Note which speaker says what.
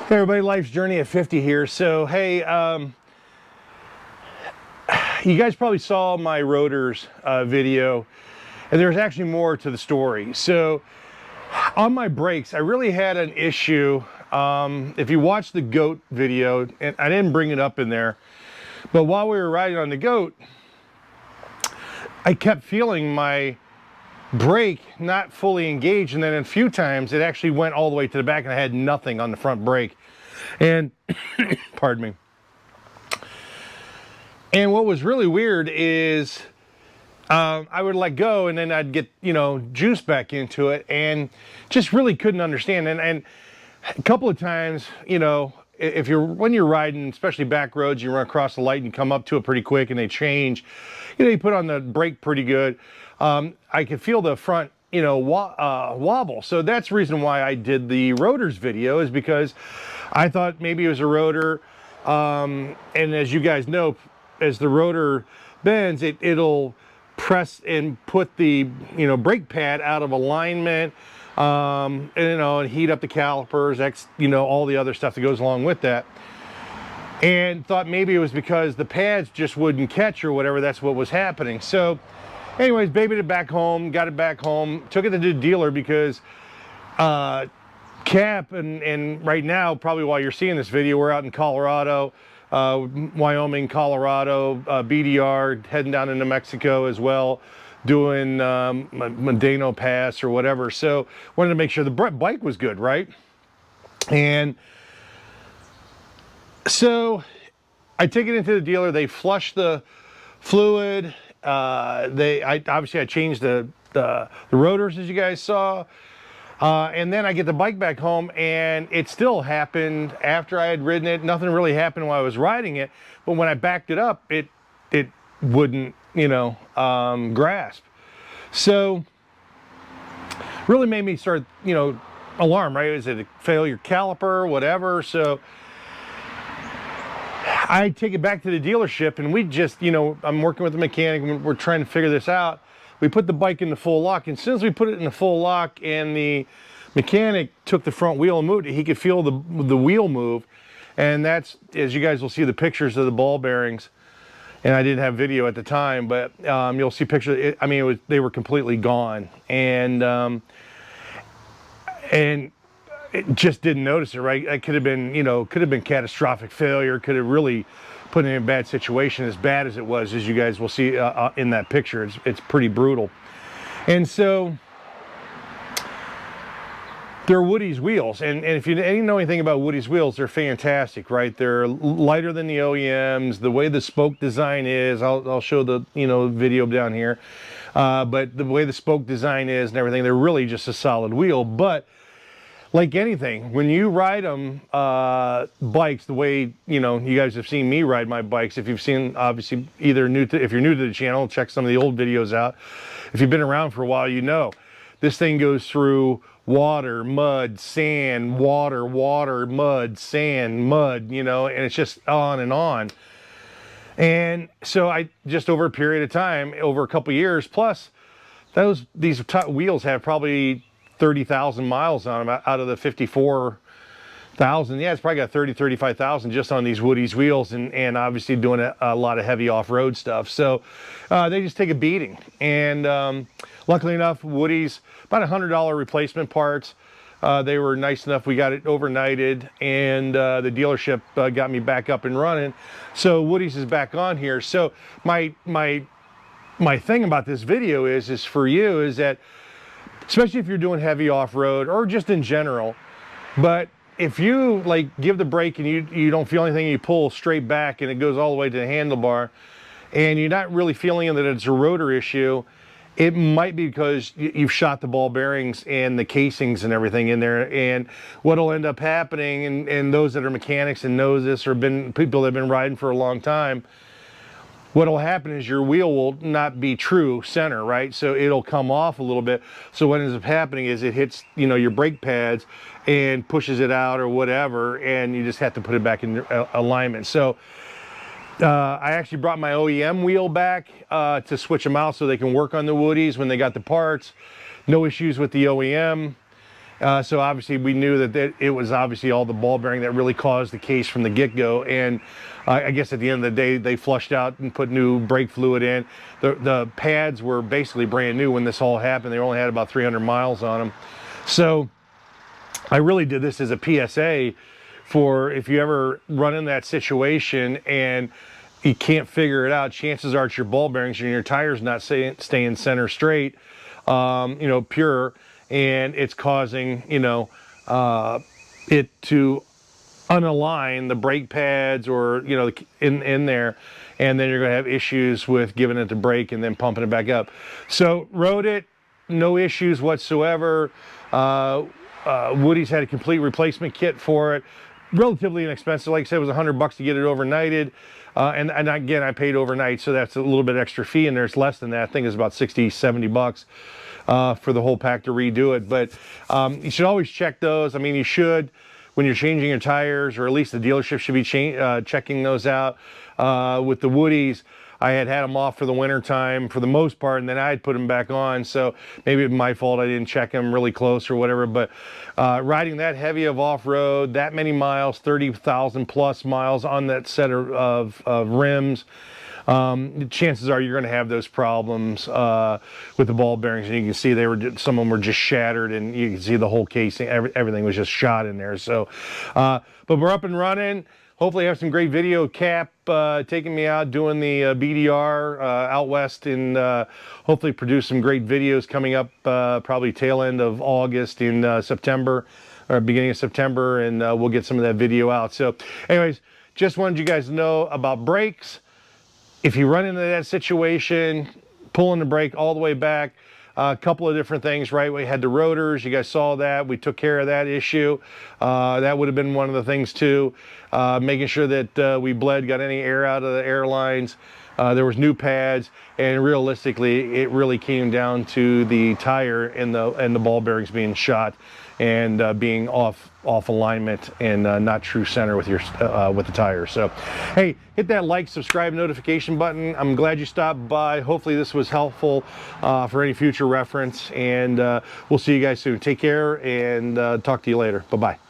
Speaker 1: Hey everybody, Life's Journey at 50 here. So, hey, you guys probably saw my rotors video, and there's actually more to the story. So, on my brakes, I really had an issue. If you watch the goat video, and I didn't bring it up in there, but while we were riding on the goat, I kept feeling my brake not fully engaged, and then a few times it actually went all the way to the back and I had nothing on the front brake. And pardon me. And what was really weird is I would let go and then I'd get, juice back into it and just really couldn't understand. And a couple of times, when you're riding, especially back roads, you run across the light and come up to it pretty quick and they change, you put on the brake pretty good. I could feel the front, wobble. So that's the reason why I did the rotors video, is because I thought maybe it was a rotor. And as you guys know, as the rotor bends, it'll press and put the, brake pad out of alignment, and heat up the calipers, all the other stuff that goes along with that. And thought maybe it was because the pads just wouldn't catch or whatever. That's what was happening. So anyways, babied it back home, got it back home, took it to the dealer because Cap and right now, probably while you're seeing this video, we're out in Colorado, Wyoming, Colorado, BDR, heading down into Mexico as well, doing Medano Pass or whatever. So wanted to make sure the bike was good, right? And so I take it into the dealer. They flush the fluid. I changed the rotors, as you guys saw. And then I get the bike back home, and it still happened after I had ridden it. Nothing really happened while I was riding it, but when I backed it up, it wouldn't, grasp. So really made me start, alarm, right? Is it a failure caliper, whatever? So I take it back to the dealership, and we just, I'm working with the mechanic, we're trying to figure this out. We put the bike in the full lock, and as soon as we put it in the full lock and the mechanic took the front wheel and moved it, he could feel the wheel move. And that's, as you guys will see the pictures of the ball bearings, and I didn't have video at the time, but you'll see pictures. They were completely gone, and it just didn't notice it, right? It could have been, could have been catastrophic failure, could have really put it in a bad situation, as bad as it was, as you guys will see in that picture. It's pretty brutal. And so they're Woody's wheels, and if you didn't know anything about Woody's wheels, they're fantastic, right? They're lighter than the OEMs. The way the spoke design is, I'll show the video down here, but the way the spoke design is and everything, they're really just a solid wheel. But like anything, when you ride them, bikes, the way, you guys have seen me ride my bikes, if you've seen, obviously, if you're new to the channel, check some of the old videos out. If you've been around for a while, this thing goes through water, mud, sand, water, mud, sand, mud, and it's just on and on. And so I just, over a period of time, over a couple years, plus these wheels have probably 30,000 miles on them out of the 54,000. Yeah, it's probably got 35,000 just on these Woody's wheels, and obviously doing a lot of heavy off-road stuff. So they just take a beating. And luckily enough, Woody's, about $100 replacement parts. They were nice enough. We got it overnighted, and the dealership got me back up and running. So Woody's is back on here. So my thing about this video is for you, is that, especially if you're doing heavy off-road or just in general, but if you give the brake and you don't feel anything, you pull straight back and it goes all the way to the handlebar, and you're not really feeling that it's a rotor issue, it might be because you've shot the ball bearings and the casings and everything in there. And what'll end up happening, and those that are mechanics and knows this, or people that have been riding for a long time, what'll happen is your wheel will not be true center, right? So it'll come off a little bit. So what ends up happening is it hits, your brake pads and pushes it out or whatever, and you just have to put it back in alignment. So I actually brought my OEM wheel back to switch them out so they can work on the Woodies when they got the parts. No issues with the OEM. So obviously we knew that it was obviously all the ball bearing that really caused the case from the get-go. And I guess at the end of the day, they flushed out and put new brake fluid in. The pads were basically brand new when this all happened. They only had about 300 miles on them. So I really did this as a PSA for if you ever run in that situation and you can't figure it out, chances are it's your ball bearings and your tires not staying center straight, you know, pure, and it's causing, you know, it to unalign the brake pads or, you know, in there, and then you're going to have issues with giving it the brake and then pumping it back up. So rode it, no issues whatsoever. Woody's had a complete replacement kit for it, relatively inexpensive. Like I said, it was $100 to get it overnighted. And again, I paid overnight, so that's a little bit extra fee in there. It's less than that. I think it's about 60, 70 bucks for the whole pack to redo it. But you should always check those. I mean, you should when you're changing your tires, or at least the dealership should be checking those out. With the Woodies, I had them off for the winter time for the most part, and then I'd put them back on. So maybe it's my fault I didn't check them really close or whatever. But riding that heavy of off-road, that many miles, 30,000 plus miles on that set of rims, chances are you're going to have those problems with the ball bearings. And you can see some of them were just shattered, and you can see the whole casing, everything was just shot in there. So, but we're up and running. Hopefully I have some great video. Cap taking me out doing the BDR out west, and hopefully produce some great videos coming up probably tail end of August in September or beginning of September, and we'll get some of that video out. So anyways, just wanted you guys to know about brakes. If you run into that situation, pulling the brake all the way back, a couple of different things, right? We had the rotors, you guys saw that. We took care of that issue. That would have been one of the things too. Making sure that we got any air out of the airlines. There was new pads, and realistically, it really came down to the tire and the ball bearings being shot and being off alignment and not true center with the tire. So, hey, hit that like, subscribe, notification button. I'm glad you stopped by. Hopefully this was helpful for any future reference, and we'll see you guys soon. Take care, and talk to you later. Bye-bye.